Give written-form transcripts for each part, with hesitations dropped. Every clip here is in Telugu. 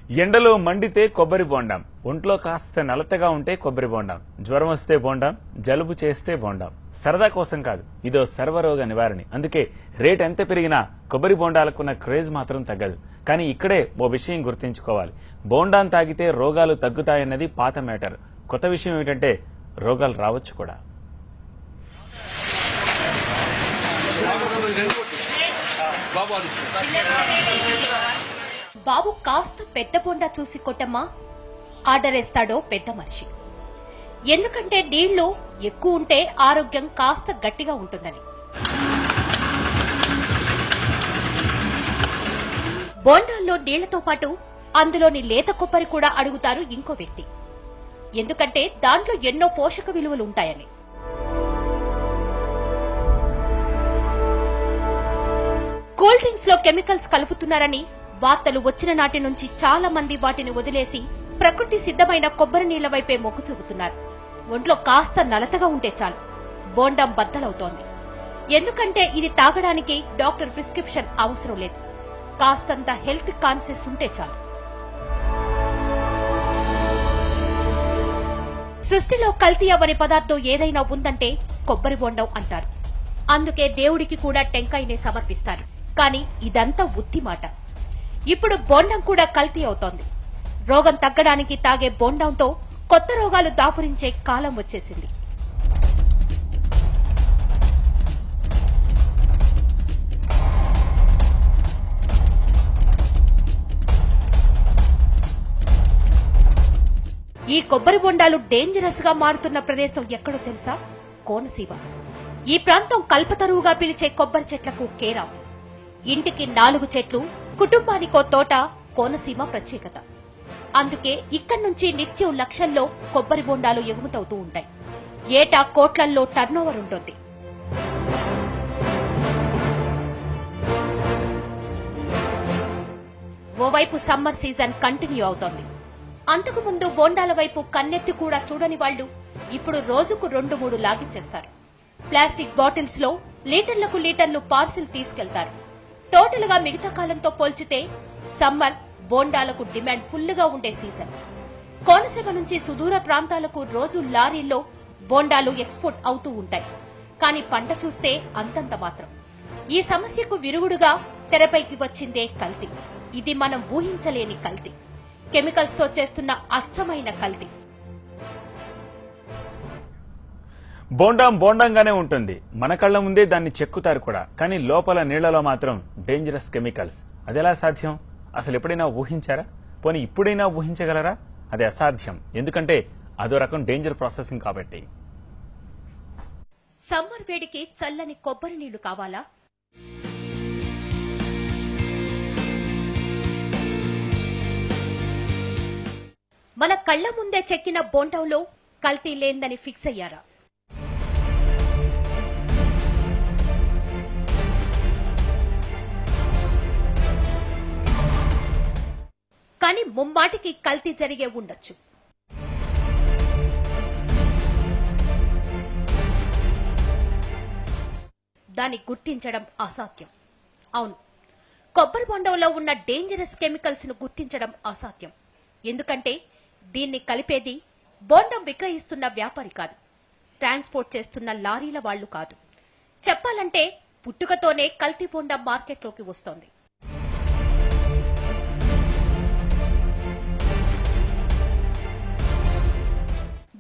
ఎండలో మండితే కొబ్బరి బోండాం, ఒంట్లో కాస్త నలతగా ఉంటే కొబ్బరి బోండాం, జ్వరం వస్తే బోండాం, జలుబు చేస్తే బోండాం. సరదా కోసం కాదు, ఇదో సర్వరోగ నివారణ. అందుకే రేట్ ఎంత పెరిగినా కొబ్బరి బోండాలకున్న క్రేజ్ మాత్రం తగ్గదు. కానీ ఇక్కడే ఓ విషయం గుర్తుంచుకోవాలి. బోండాం తాగితే రోగాలు తగ్గుతాయన్నది పాత మ్యాటర్. కొత్త విషయం ఏమిటంటే రోగాలు రావచ్చు కూడా. బాబు కాస్త పెద్ద బొండా చూసి కొట్టమ్మా ఆర్డర్ వేస్తాడో పెద్ద మనిషి. ఎందుకంటే నీళ్లు ఎక్కువ ఉంటే ఆరోగ్యం కాస్త గట్టిగా ఉంటుందని. బోండాల్లో నీళ్లతో పాటు అందులోని లేత కొబ్బరి కూడా అడుగుతారు ఇంకో వ్యక్తి. ఎందుకంటే దాంట్లో ఎన్నో పోషక విలువలు ఉంటాయని. కూల్ డ్రింక్స్ లో కెమికల్స్ కలుపుతున్నారని వార్తలు వచ్చిన నాటి నుంచి చాలా మంది వాటిని వదిలేసి ప్రకృతి సిద్ధమైన కొబ్బరి నీళ్ల వైపే మొగ్గు చూపుతున్నారు. ఒంట్లో కాస్త నలతగా ఉంటే చాలు బోండాం బద్దలవుతోంది. ఎందుకంటే ఇది తాగడానికి డాక్టర్ ప్రిస్క్రిప్షన్ అవసరం లేదు. కాస్తంత హెల్త్ కాన్షియస్ ఉంటే చాలు. సృష్టిలో కల్తీ అవ్వని పదార్థం ఏదైనా ఉందంటే కొబ్బరి బోండం అంటారు. అందుకే దేవుడికి కూడా టెంకాయనే సమర్పిస్తారు. కానీ ఇదంతా ఉత్తి మాట. ఇప్పుడు బోండం కూడా కల్తీ అవుతోంది. రోగం తగ్గడానికి తాగే బోండంతో కొత్త రోగాలు దాపురించే కాలం వచ్చేసింది. ఈ కొబ్బరి బొండాలు డేంజరస్ గా మారుతున్న ప్రదేశం ఎక్కడో తెలుసా? కోనసీమ. ఈ ప్రాంతం కల్పతరువుగా పిలిచే కొబ్బరి చెట్లకు కేరాం. ఇంటికి 4 చెట్లు, కుటుంబానికో తోట కోనసీమ ప్రత్యేకత. అందుకే ఇక్కడి నుంచి నిత్యం లక్షల్లో కొబ్బరి బొండాలు ఎగుమతవుతూ ఉంటాయి. ఏటా కోట్లల్లో టర్నోవర్ ఉంటుంది. ఓవైపు సమ్మర్ సీజన్ కంటిన్యూ అవుతోంది. అంతకు ముందు బోండాల వైపు కన్నెత్తి కూడా చూడని వాళ్లు ఇప్పుడు రోజుకు 2-3 లాగించేస్తారు. ప్లాస్టిక్ బాటిల్స్ లో లీటర్లకు లీటర్లు పార్సిల్ తీసుకెళ్తారు. టోటల్ గా మిగతా కాలంతో పోల్చితే సమ్మర్ బోండాలకు డిమాండ్ ఫుల్లుగా ఉండే సీజన్. కోనసీమ నుంచి సుదూర ప్రాంతాలకు రోజు లారీల్లో బోండాలు ఎక్స్పోర్ట్ అవుతూ ఉంటాయి. కానీ పంట చూస్తే అంతంత మాత్రం. ఈ సమస్యకు విరుగుడుగా తెరపైకి వచ్చిందే కల్తీ. ఇది మనం ఊహించలేని కల్తీ. కెమికల్స్ తో చేస్తున్న అచ్చమైన కల్తీ. బోండాం బోండంగానే ఉంటుంది. మన కళ్ల ముందే దాన్ని చెక్కుతారు కూడా. కానీ లోపల నీళ్లలో మాత్రం డేంజరస్ కెమికల్స్. అదెలా సాధ్యం? అసలు ఎప్పుడైనా ఊహించారా? పోనీ ఇప్పుడైనా ఊహించగలరా? అది అసాధ్యం. ఎందుకంటే అదో రకం డేంజర్ ప్రాసెసింగ్ కాబట్టి. సమ్మర్ వేడికి చల్లని కొబ్బరి నీళ్లు కావాలా? మన కళ్ల ముందే చెక్కిన బోండంలో కల్తీ లేందని ఫిక్స్ అయ్యారా? కానీ ముమ్మాటికి కల్తీ జరిగే ఉండొచ్చు. దాన్ని గుర్తించడం అసాధ్యం. అవును, కొబ్బరి బొండంలో ఉన్న డేంజరస్ కెమికల్స్ ను గుర్తించడం అసాధ్యం. ఎందుకంటే దీన్ని కలిపేది బోండం విక్రయిస్తున్న వ్యాపారి కాదు, ట్రాన్స్పోర్ట్ చేస్తున్న లారీల వాళ్లు కాదు. చెప్పాలంటే పుట్టుకతోనే కల్తీ బోండం మార్కెట్లోకి వస్తోంది.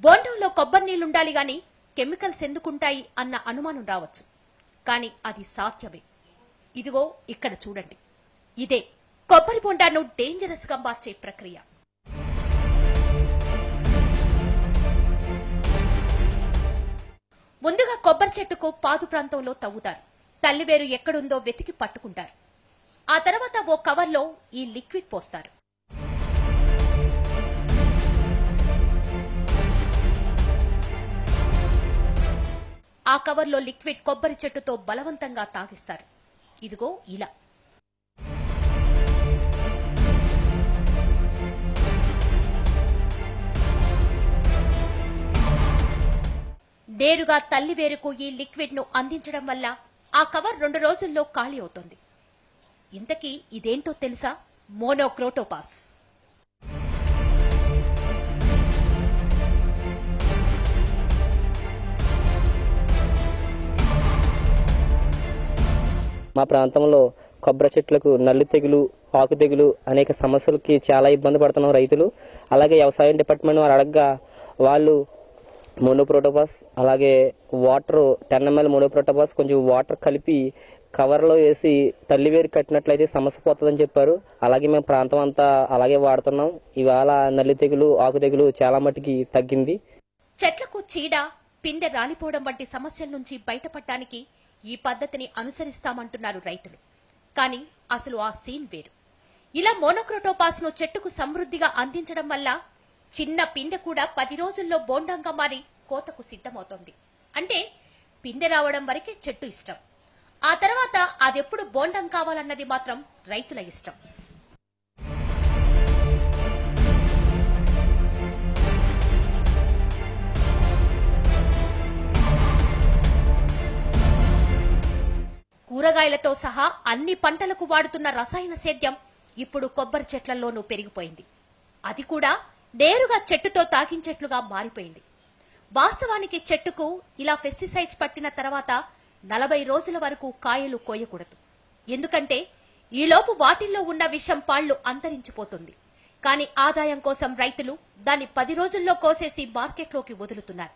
బోండంలో కొబ్బరి నీళ్లుండాలి గాని కెమికల్స్ ఎందుకుంటాయి అన్న అనుమానం రావచ్చు. కానీ అది సాధ్యమే. ఇదిగో ఇక్కడ చూడండి. ఇదే కొబ్బరి బోండాను డేంజరస్ గా మార్చే ప్రక్రియ. ముందుగా కొబ్బరి చెట్టుకు పాదు ప్రాంతంలో తవ్వుతారు. తల్లివేరు ఎక్కడుందో వెతికి పట్టుకుంటారు. ఆ తర్వాత ఓ కవర్లో ఈ లిక్విడ్ పోస్తారు. ఆ కవర్లో లిక్విడ్ కొబ్బరి చెట్టుతో బలవంతంగా తాగిస్తారు. ఇదిగో ఇలా. నేరుగా తల్లివేరుకు ఈ లిక్విడ్ ను అందించడం వల్ల ఆ కవర్ 2 రోజుల్లో ఖాళీ అవుతుంది. ఇంతకీ ఇదేంటో తెలుసా? మోనోక్రోటోపాస్. మా ప్రాంతంలో కొబ్బరి చెట్లకు నల్లి తెగులు, ఆకు తెగులు అనేక సమస్యలకి చాలా ఇబ్బంది పడుతున్నాం రైతులు. అలాగే వ్యవసాయం డిపార్ట్మెంట్ వారు అడగగా వాళ్ళు మోనోక్రోటోఫాస్ అలాగే వాటర్ 10 ml మోనోక్రోటోఫాస్ కొంచెం వాటర్ కలిపి కవర్లో వేసి తల్లివేరు కట్టినట్లయితే సమస్య పోతుందని చెప్పారు. అలాగే మేము ప్రాంతం అంతా అలాగే వాడుతున్నాం. ఇవాళ నల్లి తెగులు, ఆకు తెగులు చాలా మటుకి తగ్గింది. చెట్లకు చీడ, పిందె రాలిపోవడం వంటి సమస్యల నుంచి బయటపడటానికి ఈ పద్ధతిని అనుసరిస్తామంటున్నారు రైతులు. కానీ అసలు ఆ సీన్ వేరు. ఇలా మోనోక్రోటోపాస్ ను చెట్టుకు సమృద్ధిగా అందించడం వల్ల చిన్న పిందె కూడా 10 రోజుల్లో బోండంగా మారి కోతకు సిద్ధమవుతోంది. అంటే పిందె రావడం వరకే చెట్టు ఇష్టం. ఆ తర్వాత అదెప్పుడు బోండం కావాలన్నది మాత్రం రైతుల ఇష్టం. కూరగాయలతో సహా అన్ని పంటలకు వాడుతున్న రసాయన సేద్యం ఇప్పుడు కొబ్బరి చెట్లలోనూ పెరిగిపోయింది. అది కూడా నేరుగా చెట్టుతో తాకించేట్లుగా మారిపోయింది. వాస్తవానికి చెట్టుకు ఇలా పెస్టిసైడ్స్ పట్టిన తర్వాత 40 రోజుల వరకు కాయలు కోయకూడదు. ఎందుకంటే ఈలోపు వాటిల్లో ఉన్న విషం పాళ్లు అంతరించిపోతుంది. కానీ ఆదాయం కోసం రైతులు దాన్ని 10 రోజుల్లో కోసేసి మార్కెట్లోకి వదులుతున్నారు.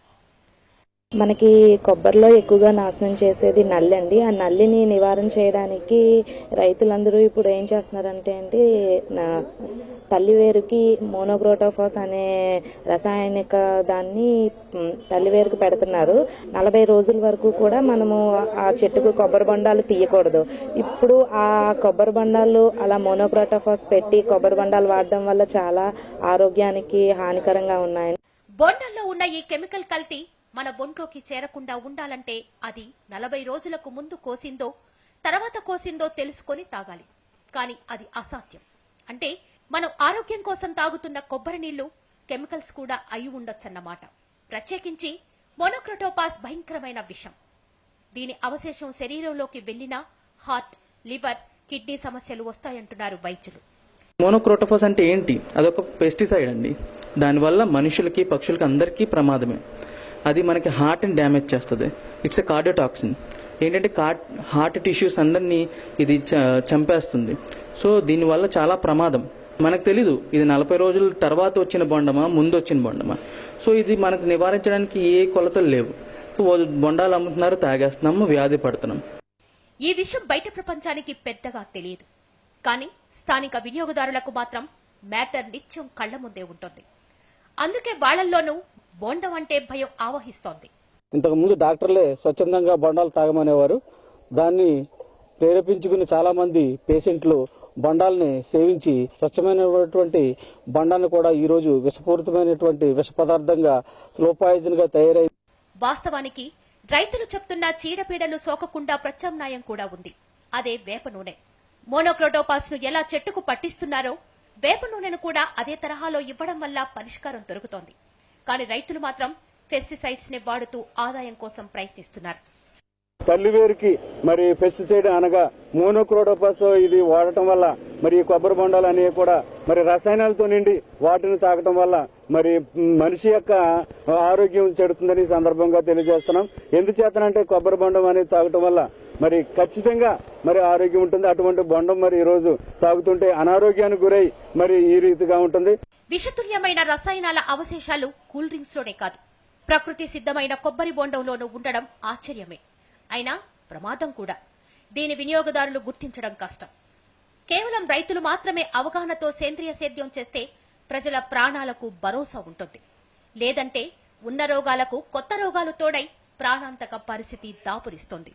మనకి కొబ్బరిలో ఎక్కువగా నాశనం చేసేది నల్లి అండి. ఆ నల్లిని నివారణ చేయడానికి రైతులందరూ ఇప్పుడు ఏం చేస్తున్నారంటే తల్లివేరుకి మోనోక్రోటోఫాస్ అనే రసాయనిక దాన్ని తల్లివేరుకు పెడుతున్నారు. 40 రోజుల వరకు కూడా మనము ఆ చెట్టుకు కొబ్బరి బొండాలు తీయకూడదు. ఇప్పుడు ఆ కొబ్బరి బొండాలు అలా మోనోక్రోటోఫాస్ పెట్టి కొబ్బరి బొండాలు వాడడం వల్ల చాలా ఆరోగ్యానికి హానికరంగా ఉన్నాయి. బొండాల్లో ఉన్న ఈ కెమికల్ కల్తీ మన బొంట్లోకి చేరకుండా ఉండాలంటే అది 40 రోజులకు ముందు కోసిందో తర్వాత కోసిందో తెలుసుకొని తాగాలి. కానీ అది అసాధ్యం. అంటే మనం ఆరోగ్యం కోసం తాగుతున్న కొబ్బరి నీళ్లు కెమికల్స్ కూడా అయి ఉండొచ్చన్నమాట. ప్రత్యేకించి మోనోక్రోటోపాస్ భయంకరమైన విషం. దీని అవశేషం శరీరంలోకి వెళ్లినా హార్ట్, లివర్, కిడ్నీ సమస్యలు వస్తాయంటున్నారు వైద్యులు. మోనోక్రోటోఫాస్ అంటే ఏంటి? అదొక పెస్టిసైడ్ అండి. దానివల్ల మనుషులకి, పక్షులకి అందరికీ ప్రమాదమే. అది మనకి హార్ట్ని డ్యామేజ్ చేస్తుంది. It's a కార్డియోటాక్సిన్. ఏంటంటే హార్ట్ టిష్యూస్ అందరినీ ఇది చంపేస్తుంది. సో దీనివల్ల చాలా ప్రమాదం. మనకు తెలీదు ఇది 40 రోజుల తర్వాత వచ్చిన బొండమా, ముందు వచ్చిన బొండమా. సో ఇది మనకు నివారించడానికి ఏ కొలతలు లేవు. సో బొండాలు అమ్ముతున్నారు, తాగేస్తున్నాము, వ్యాధి పడుతున్నాం. ఈ విషయం బయట ప్రపంచానికి పెద్దగా తెలియదు. కానీ స్థానిక వినియోగదారులకు మాత్రం మ్యాటర్ నిత్యం కళ్ల ముందే ఉంటుంది. అందుకే వాళ్లల్లోనూ బోండం అంటే భయం ఆవహిస్తోంది. ఇంతకుముందు డాక్టర్లే స్వచ్ఛందంగా బొండాలు తాగమనేవారు. దాన్ని ప్రేరేపించుకుని చాలా మంది పేషెంట్లు బొండాలని సేవించి స్వచ్ఛమైనటువంటి బొండాన్ని కూడా ఈ రోజు విషపూరితమైనటువంటి విష పదార్థంగా స్లో పాయిజన్ గా తయారైంది. వాస్తవానికి రైతులు చెప్తున్న చీడపీడలు సోకకుండా ప్రత్యామ్నాయం కూడా ఉంది. అదే వేప నూనె. మోనోక్రోటోపాస్ ను ఎలా చెట్టుకు పట్టిస్తున్నారో వేప నూనెను కూడా అదే తరహాలో ఇవ్వడం వల్ల పరిష్కారం దొరుకుతోంది. కానీ రైతులు మాత్రం పెస్టిసైడ్స్ ని వాడుతూ ఆదాయం కోసం ప్రయత్నిస్తున్నారు. తల్లివేరుకి మరి పెస్టిసైడ్ అనగా మోనోక్రోటోపాస్ ఇది వాడటం వల్ల మరి కొబ్బరి బొండాలు అనేవి కూడా మరి రసాయనాలతో నిండి వాటిని తాగటం వల్ల మరి మనిషి యొక్క ఆరోగ్యం చెడుతుందని సందర్భంగా తెలియజేస్తున్నాం. ఎందుచేతనంటే కొబ్బరి బొండం అనేది తాగటం వల్ల మరి ఖచ్చితంగా మరి ఆరోగ్యం ఉంటుంది. అటువంటి బొండం మరి ఈ రోజు తాగుతుంటే అనారోగ్యానికి గురై మరి ఈ రీతిగా ఉంటుంది. విషతుల్యమైన రసాయనాల అవశేషాలు కూల్ డ్రింక్స్ లోనే కాదు, ప్రకృతి సిద్ధమైన కొబ్బరి బొండంలోనూ ఉండడం ఆశ్చర్యమే. అయినా ప్రమాదం కూడా. దీని వినియోగదారులు గుర్తించడం కష్టం. కేవలం రైతులు మాత్రమే అవగాహనతో సేంద్రియ సేద్యం చేస్తే ప్రజల ప్రాణాలకు భరోసా ఉంటుంది. లేదంటే ఉన్న రోగాలకు కొత్త రోగాలు తోడై ప్రాణాంతక పరిస్థితి దాపురిస్తోంది.